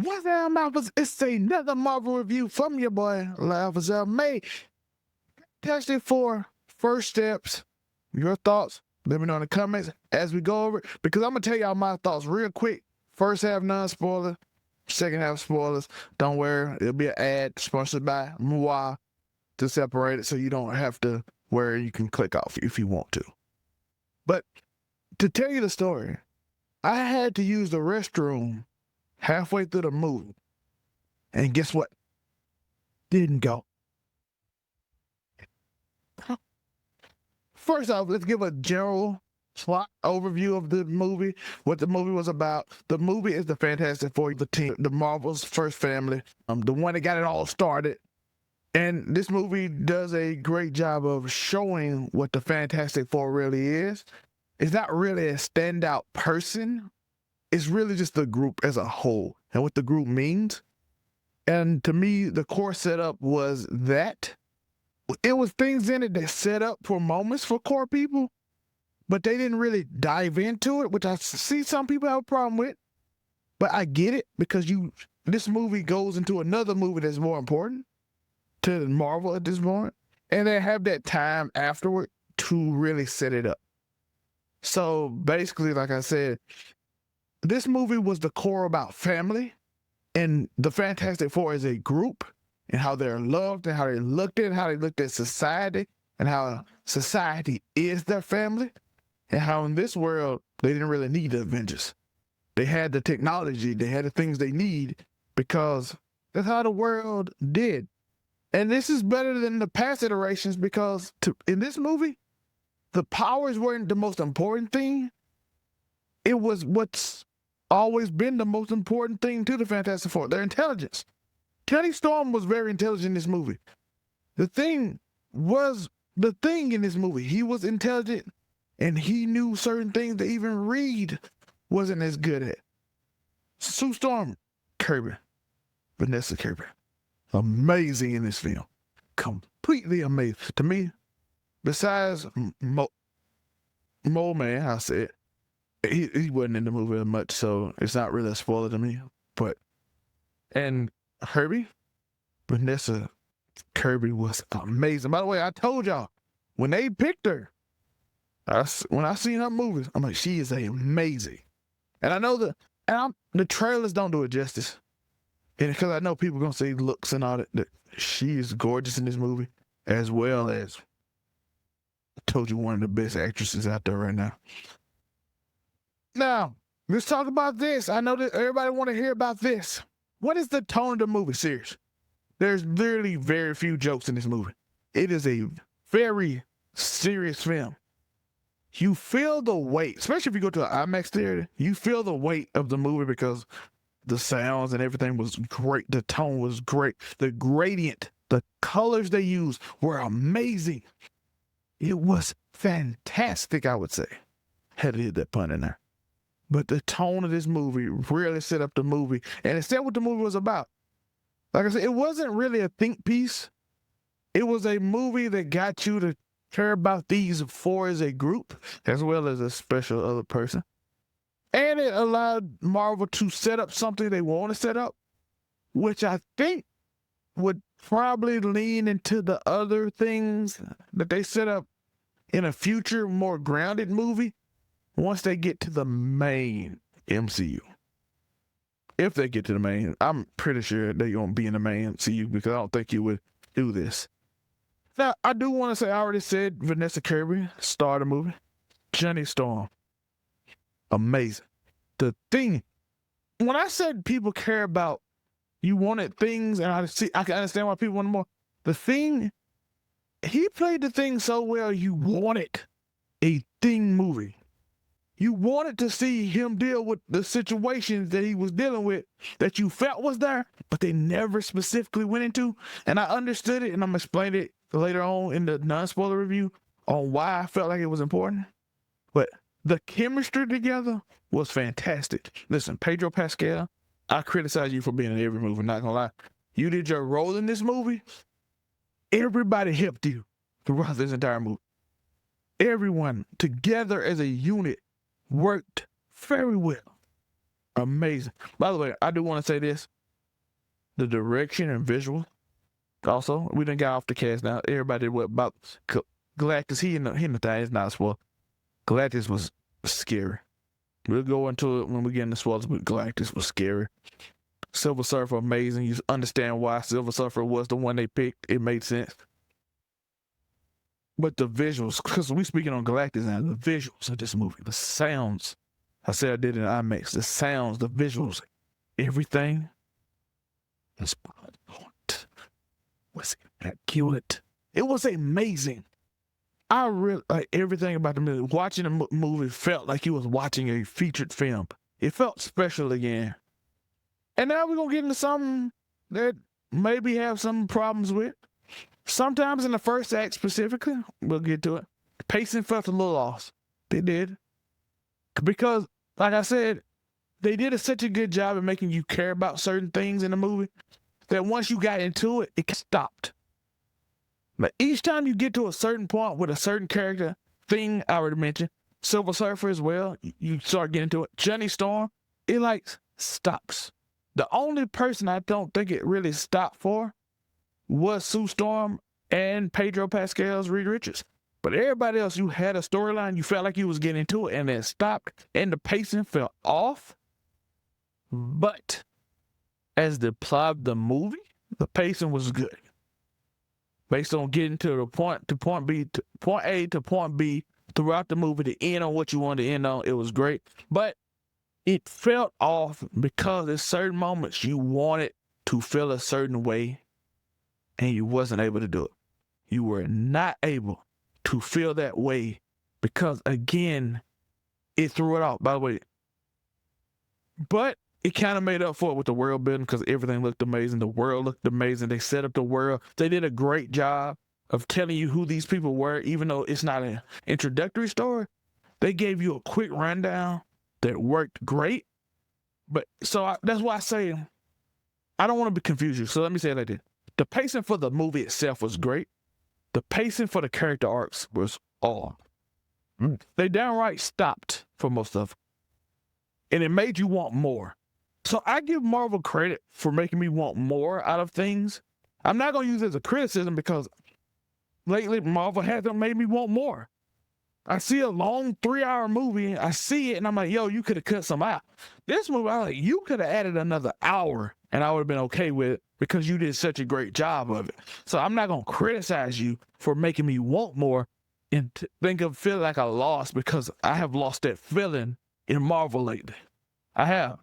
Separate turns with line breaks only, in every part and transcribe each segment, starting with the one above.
What's up, Marvels? It's another Marvel review from your boy, Lavazel May. Fantastic Four, first steps. Your thoughts? Let me know in the comments as we go over it, because I'm going to tell y'all my thoughts real quick. First half, non-spoiler. Second half, spoilers. Don't worry, it'll be an ad sponsored by Moi to separate it so you don't have to worry. You can click off if you want to. But to tell you the story, I had to use the restroom halfway through the movie. And guess what? Didn't go. First off, let's give a general plot overview of the movie, what the movie was about. The movie is the Fantastic Four, the team, the Marvel's first family, the one that got it all started. And this movie does a great job of showing what the Fantastic Four really is. It's not really a standout person. It's really just the group as a whole and what the group means. And to me, the core setup was that. It was things in it that set up for moments for core people, but they didn't really dive into it, which I see some people have a problem with. But I get it, because this movie goes into another movie that's more important to Marvel at this point, and they have that time afterward to really set it up. So basically, like I said, this movie was the core about family, and the Fantastic Four as a group, and how they're loved, and how they looked at society, and how society is their family, and how in this world they didn't really need the Avengers. They had the technology, they had the things they need, because that's how the world did. And this is better than the past iterations, because in this movie, the powers weren't the most important thing. It was what's always been the most important thing to the Fantastic Four, their intelligence. Tony Storm was very intelligent in this movie. The thing in this movie. He was intelligent, and he knew certain things that even Reed wasn't as good at. Sue Storm, Kirby, Vanessa Kirby, amazing in this film. Completely amazing. To me, besides Mole Man, I said, he wasn't in the movie much, so it's not really a spoiler to me. And Herbie, Vanessa Kirby was amazing. By the way, I told y'all, when they picked her, when I seen her movies, I'm like, she is amazing. And I know the trailers don't do it justice. And because I know people are going to say looks and all that she is gorgeous in this movie, as well as, I told you, one of the best actresses out there right now. Now, let's talk about this. I know that everybody want to hear about this. What is the tone of the movie series? There's literally very few jokes in this movie. It is a very serious film. You feel the weight, especially if you go to an IMAX theater, you feel the weight of the movie, because the sounds and everything was great. The tone was great. The gradient, the colors they used were amazing. It was fantastic, I would say. Had to hit that pun in there. But the tone of this movie really set up the movie, and it said what the movie was about. Like I said, it wasn't really a think piece. It was a movie that got you to care about these four as a group, as well as a special other person. And it allowed Marvel to set up something they want to set up, which I think would probably lean into the other things that they set up in a future, more grounded movie once they get to the main MCU. If they get to the main, I'm pretty sure they're going to be in the main MCU, because I don't think you would do this. Now, I do want to say, I already said Vanessa Kirby starred the movie. Johnny Storm, amazing. The thing, when I said people care about, you wanted things, and I can understand why people want more. The Thing, he played the Thing so well, you wanted a Thing movie. You wanted to see him deal with the situations that he was dealing with that you felt was there, but they never specifically went into. And I understood it, and I'm going to explain it later on in the non-spoiler review on why I felt like it was important. But the chemistry together was fantastic. Listen, Pedro Pascal, I criticize you for being in every movie, not going to lie. You did your role in this movie. Everybody helped you throughout this entire movie. Everyone together as a unit worked very well. Amazing. By the way, I do want to say this: the direction and visual. Also, we didn't get off the cast now. Everybody what about Galactus? He in the thing. It's not a spoiler. Galactus was scary. We'll go into it when we get into spoilers, but Galactus was scary. Silver Surfer, amazing. You understand why Silver Surfer was the one they picked. It made sense. But the visuals, because we speaking on Galactus now, the visuals of this movie, the sounds. I said I did in IMAX. The sounds, the visuals, everything was on point. Was immaculate. It was amazing. I really like everything about the movie. Watching the movie felt like you was watching a featured film. It felt special again. And now we're gonna get into something that maybe have some problems with. Sometimes in the first act specifically, we'll get to it. Pacing felt a little off. They did. Because, like I said, they did such a good job of making you care about certain things in the movie that once you got into it, it stopped. But each time you get to a certain point with a certain character, thing I already mentioned, Silver Surfer as well, you start getting to it. Johnny Storm, it like stops. The only person I don't think it really stopped for was Sue Storm and Pedro Pascal's Reed Richards. But everybody else, you had a storyline, you felt like you was getting into it, and then stopped, and the pacing fell off. But as the plot of the movie, the pacing was good. Based on getting to the point B, to point A to point B throughout the movie, to end on what you wanted to end on, it was great. But it felt off because at certain moments you wanted to feel a certain way and you wasn't able to do it. You were not able to feel that way because, again, it threw it off, by the way. But it kind of made up for it with the world building because everything looked amazing. The world looked amazing. They set up the world. They did a great job of telling you who these people were, even though it's not an introductory story. They gave you a quick rundown that worked great. But so that's why I say I don't want to be confused. So let me say it like this. The pacing for the movie itself was great. The pacing for the character arcs was off. They downright stopped for most of them. And it made you want more. So I give Marvel credit for making me want more out of things. I'm not going to use it as a criticism because lately Marvel hasn't made me want more. I see a long 3-hour movie, I see it, and I'm like, yo, you could have cut some out. This movie, I was like, you could have added another hour, and I would have been okay with it because you did such a great job of it. So I'm not going to criticize you for making me want more and feel like I lost because I have lost that feeling in Marvel lately. I have.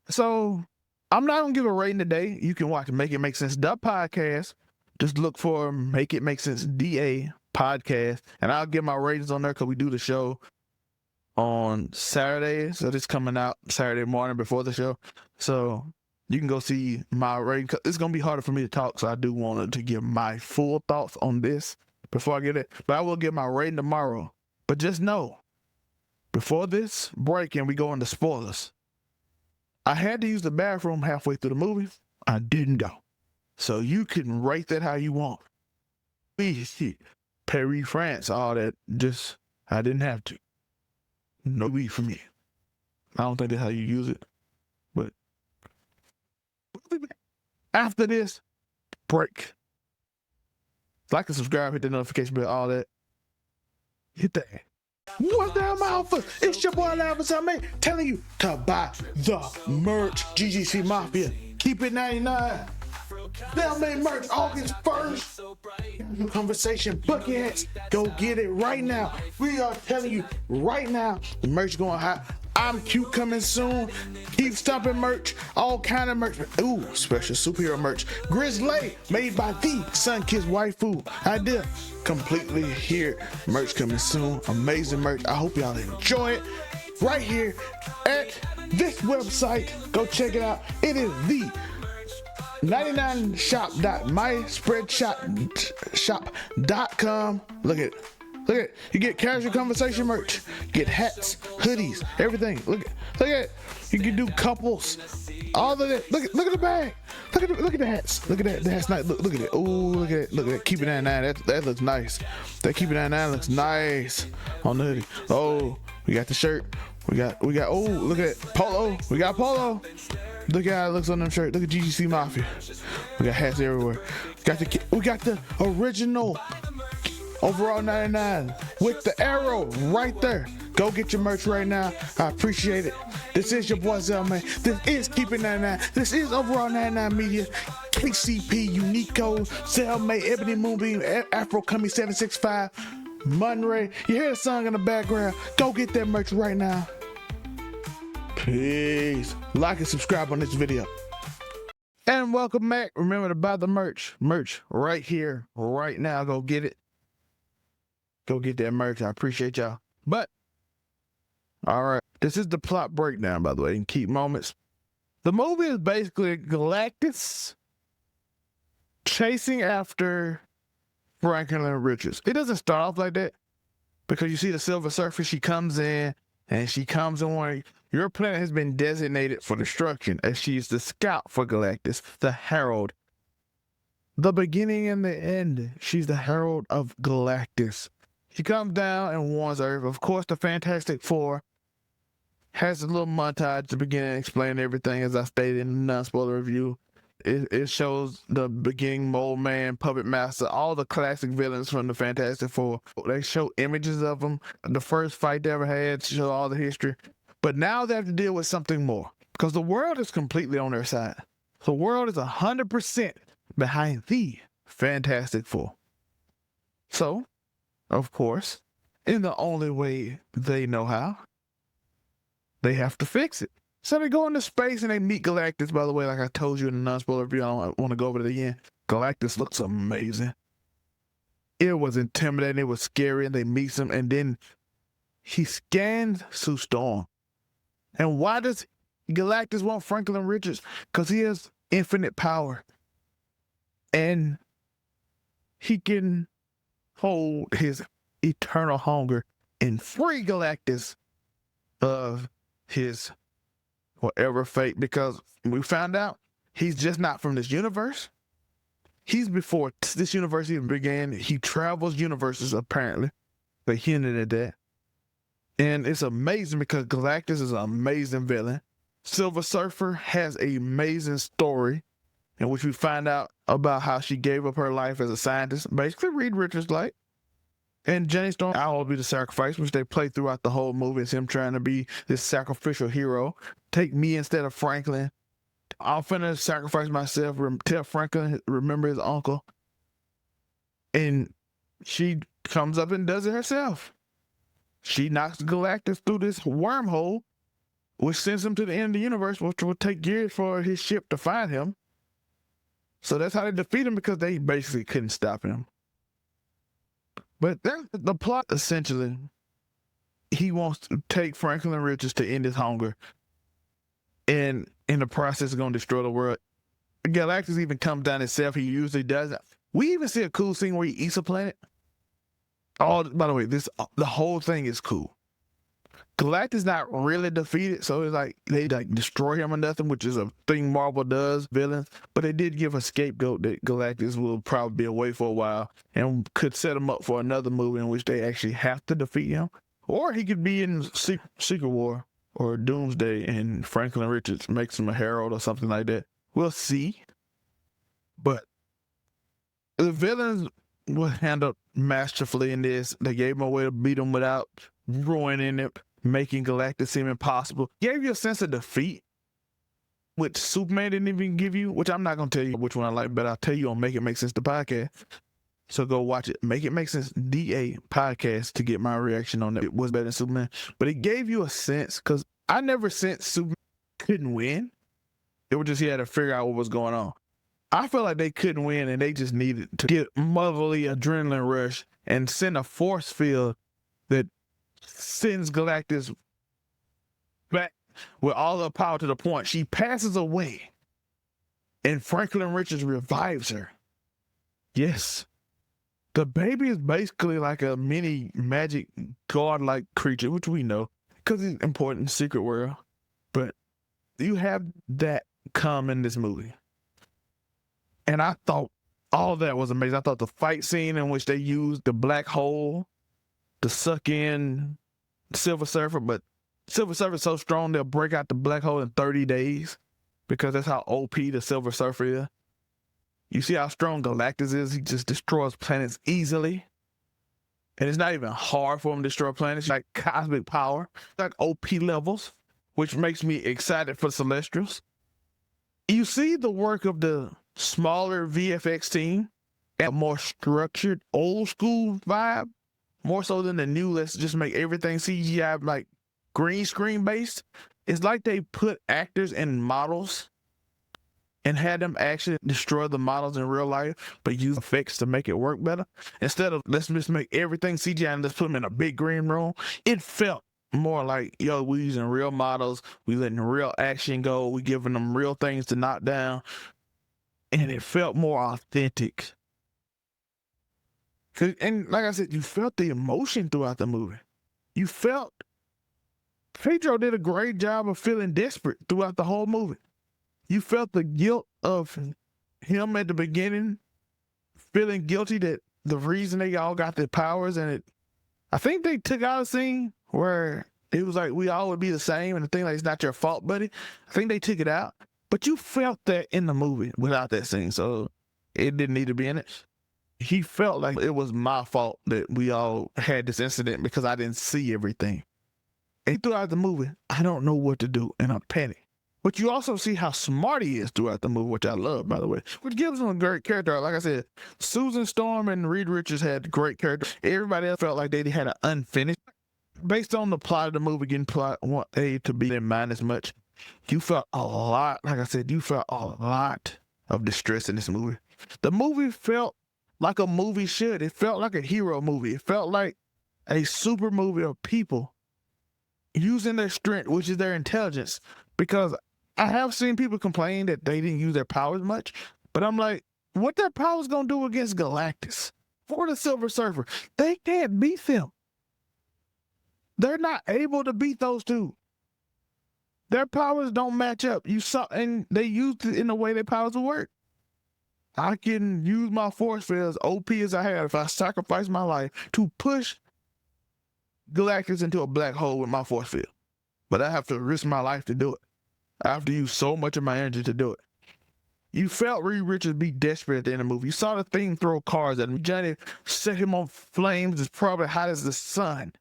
So I'm not going to give a rating today. You can watch Make It Make Sense, the podcast. Just look for Make It Make Sense, DA podcast, and I'll get my ratings on there because we do the show on Saturday, so this coming out Saturday morning before the show, so you can go see my rating. It's gonna be harder for me to talk, so I do want to give my full thoughts on this before I get it, but I will give my rating tomorrow. But just know, before this break and we go into spoilers, I had to use the bathroom halfway through the movie. I didn't go, so you can rate that how you want. Paris, France, all that, just, I didn't have to. No weed for me. I don't think that's how you use it, but after this break, like and subscribe, hit the notification bell, all that. Hit that. What's down my outfit? It's your boy Lavis, I'm telling you to buy the merch. GGC Mafia. Keep it 99. They'll make merch August 1st. New conversation, buckets. Go get it right now. We are telling you right now, the merch going hot. I'm cute coming soon. Keep stomping merch, all kind of merch. Ooh, special superhero merch. Grizzly, made by the Sun-Kissed Waifu. Idea completely here. Merch coming soon. Amazing merch. I hope y'all enjoy it. Right here at this website. Go check it out. It is the 99shop.myspreadshop.com. Look at it. Look at it. You get casual conversation merch. Get hats, hoodies, everything. Look at it. You can do couples. All of that. Look at the bag. Look at the hats. Look at that. The hat's nice. Look at it. Oh, look at it. Look at it. Keep it 99. That looks nice. That Keep it 99 looks nice on the hoodie. Oh, we got the shirt. Oh, look at Polo. We got Polo. Look at how it looks on them shirt. Look at GGC Mafia. We got hats everywhere. We got the original overall 99 with the arrow right there. Go get your merch right now. I appreciate it. This is your boy Zellman. This is Keeping 99. This is Overall 99 Media. KCP, Unico, Zellman, Ebony Moonbeam, Afro Cummy 765, Munray. You hear the song in the background. Go get that merch right now. Peace. Like and subscribe on this video. And welcome back. Remember to buy the merch. Merch right here, right now. Go get it. Go get that merch. I appreciate y'all. But, all right. This is the plot breakdown, by the way, in key moments. The movie is basically Galactus chasing after Franklin Richards. It doesn't start off like that because you see the Silver Surfer, she comes in and she comes in one. Your planet has been designated for destruction as she's the scout for Galactus, the herald. The beginning and the end. She's the herald of Galactus. She comes down and warns Earth. Of course, the Fantastic Four has a little montage to begin and explain everything, as I stated in the non-spoiler review. It shows the beginning Mole Man, Puppet Master, all the classic villains from the Fantastic Four. They show images of them, the first fight they ever had, show all the history. But now they have to deal with something more because the world is completely on their side. The world is 100% behind the Fantastic Four. So, of course, in the only way they know how, they have to fix it. So they go into space and they meet Galactus, by the way, like I told you in the non-spoiler review. I don't want to go over it again. Galactus looks amazing. It was intimidating. It was scary. And they meet him. And then he scans Sue Storm. And why does Galactus want Franklin Richards? Because he has infinite power. And he can hold his eternal hunger and free Galactus of his whatever fate, because we found out he's just not from this universe. He's before this universe even began. He travels universes, apparently. They hinted at that. And it's amazing because Galactus is an amazing villain. Silver Surfer has an amazing story in which we find out about how she gave up her life as a scientist, basically Reed Richards' life. And Jenny Storm, I will be the sacrifice, which they play throughout the whole movie. It's him trying to be this sacrificial hero. Take me instead of Franklin. I'm finna sacrifice myself. Tell Franklin, remember his uncle. And she comes up and does it herself. She knocks Galactus through this wormhole, which sends him to the end of the universe, which will take years for his ship to find him. So that's how they defeat him, because they basically couldn't stop him. But that's the plot, essentially. He wants to take Franklin Richards to end his hunger. And in the process, is going to destroy the world. Galactus even comes down himself. He usually doesn't. We even see a cool scene where he eats a planet. Oh, by the way, the whole thing is cool. Galactus not really defeated, so it's like they destroy him or nothing, which is a thing Marvel does, villains. But they did give a scapegoat that Galactus will probably be away for a while and could set him up for another movie in which they actually have to defeat him. Or he could be in Secret War or Doomsday and Franklin Richards makes him a herald or something like that. We'll see. But the villains were handled masterfully in this. They gave him a way to beat him without ruining it, making Galactus seem impossible. Gave you a sense of defeat, which Superman didn't even give you, which I'm not going to tell you which one I like, but I'll tell you on Make It Make Sense, the podcast. So go watch it. Make It Make Sense, DA podcast, to get my reaction on it. It was better than Superman. But it gave you a sense, because I never sensed Superman couldn't win. It was just he had to figure out what was going on. I feel like they couldn't win, and they just needed to get motherly adrenaline rush and send a force field that sends Galactus back with all the power to the point she passes away and Franklin Richards revives her. Yes. The baby is basically like a mini magic god-like creature, which we know because it's important in Secret World. But you have that come in this movie. And I thought all that was amazing. I thought the fight scene in which they used the black hole to suck in Silver Surfer, but Silver Surfer is so strong they'll break out the black hole in 30 days because that's how OP the Silver Surfer is. You see how strong Galactus is? He just destroys planets easily. And it's not even hard for him to destroy planets. Like cosmic power, like OP levels, which makes me excited for Celestials. You see the work of the smaller VFX team and a more structured old school vibe, more so than the new, let's just make everything CGI, like green screen based. It's like they put actors and models and had them actually destroy the models in real life, but use effects to make it work better. Instead of let's just make everything CGI and let's put them in a big green room, it felt more like, yo, we using real models, we letting real action go, we giving them real things to knock down, and it felt more authentic. And like I said, you felt the emotion throughout the movie. You felt Pedro did a great job of feeling desperate throughout the whole movie. You felt the guilt of him at the beginning, feeling guilty that the reason they all got their powers, and I think they took out a scene where it was like we all would be the same, and the thing like it's not your fault, buddy. I think they took it out, but you felt that in the movie without that scene, so it didn't need to be in it. He felt like it was my fault that we all had this incident because I didn't see everything. And throughout the movie, I don't know what to do, and I'm panicked. But you also see how smart he is throughout the movie, which I love, by the way, which gives him a great character. Like I said, Susan Storm and Reed Richards had great characters. Everybody else felt like they had an unfinished. Based on the plot of the movie, getting plot want A to be in mind as much, you felt a lot, like I said, you felt a lot of distress in this movie. The movie felt like a movie should. It felt like a hero movie. It felt like a super movie of people using their strength, which is their intelligence, because I have seen people complain that they didn't use their powers much, but I'm like, what their powers gonna do against Galactus or the Silver Surfer? They can't beat them. They're not able to beat those two. Their powers don't match up. You saw, and they used it in the way their powers will work. I can use my force field as OP as I have if I sacrifice my life to push Galactus into a black hole with my force field. But I have to risk my life to do it. I have to use so much of my energy to do it. You felt Reed Richards be desperate at the end of the movie. You saw the thing throw cars at him. Johnny set him on flames. It's probably hot as the sun.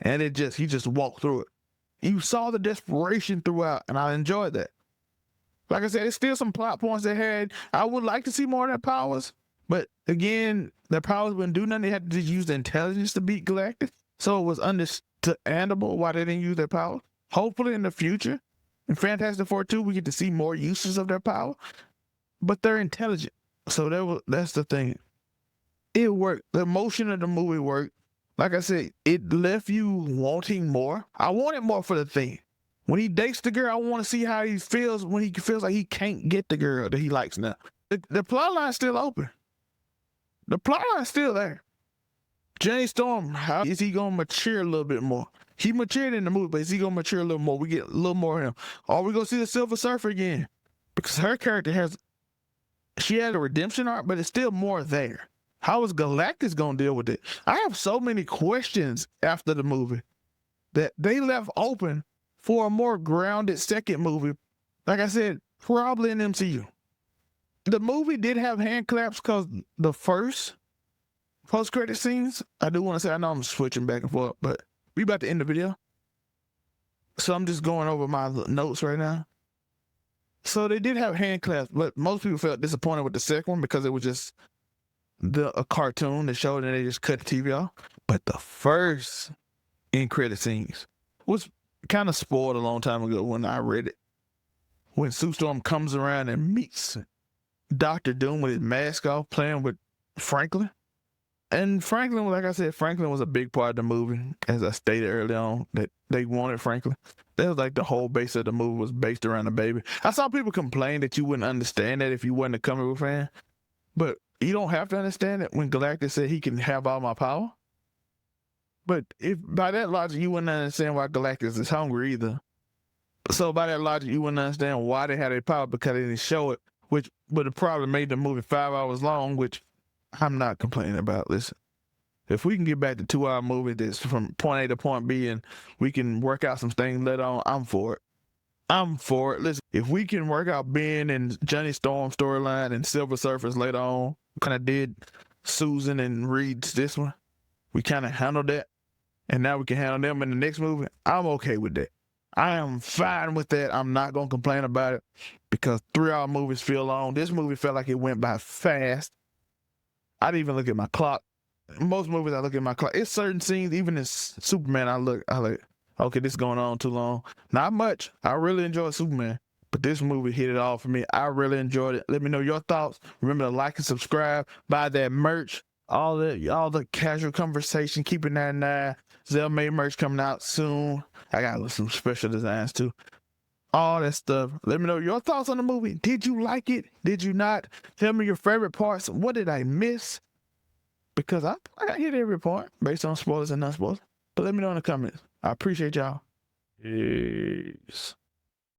And he just walked through it. You saw the desperation throughout, and I enjoyed that. Like I said, there's still some plot points they had. I would like to see more of their powers. But again, their powers wouldn't do nothing. They had to just use the intelligence to beat Galactus. So it was understandable why they didn't use their powers. Hopefully in the future, in Fantastic Four 2, we get to see more uses of their power, but they're intelligent. So that's the thing. It worked. The emotion of the movie worked. Like I said, it left you wanting more. I wanted more for the Thing. When he dates the girl, I want to see how he feels when he feels like he can't get the girl that he likes now. The plot line's still open. The plot line's still there. Johnny Storm, how is he going to mature a little bit more? He matured in the movie, but is he going to mature a little more? We get a little more of him. Are we going to see the Silver Surfer again? Because her character she had a redemption arc, but it's still more there. How is Galactus going to deal with it? I have so many questions after the movie that they left open for a more grounded second movie. Like I said, probably in MCU. The movie did have hand claps because the first post-credit scenes, I do want to say, I know I'm switching back and forth, but we about to end the video. So I'm just going over my notes right now. So they did have hand claps, but most people felt disappointed with the second one because it was just a cartoon that showed and they just cut the TV off. But the first end credit scenes was kind of spoiled a long time ago when I read it. When Sue Storm comes around and meets Dr. Doom with his mask off playing with Franklin. And Franklin, like I said, Franklin was a big part of the movie, as I stated early on, that they wanted Franklin. That was like the whole base of the movie was based around the baby. I saw people complain that you wouldn't understand that if you wasn't a comic book fan. But you don't have to understand it when Galactus said he can have all my power. But if by that logic, you wouldn't understand why Galactus is hungry either. So by that logic, you wouldn't understand why they had their power because they didn't show it, which would have probably made the movie 5 hours long, which I'm not complaining about. Listen, If we can get back to 2 hour movie that's from point A to point B and we can work out some things later on, I'm for it. I'm for it. Listen, if we can work out Ben and Johnny Storm storyline and Silver Surfers later on, kind of did Susan and Reed's this one, we kind of handled that, and now we can handle them in the next movie. I'm okay with that. I am fine with that. I'm not gonna complain about it because 3 hour movies feel long. This movie felt like it went by fast. I didn't even look at my clock. Most movies I look at my clock. It's certain scenes, even in Superman, I like, okay, this is going on too long. Not much. I really enjoyed Superman, but this movie hit it all for me. I really enjoyed it. Let me know your thoughts. Remember to like and subscribe, buy that merch, all the casual conversation, keeping that in there. Zell made merch coming out soon. I got some special designs too. All that stuff. Let me know your thoughts on the movie. Did you like it? Did you not? Tell me your favorite parts. What did I miss? Because I hit every part based on spoilers and non spoilers. But let me know in the comments. I appreciate y'all. Peace.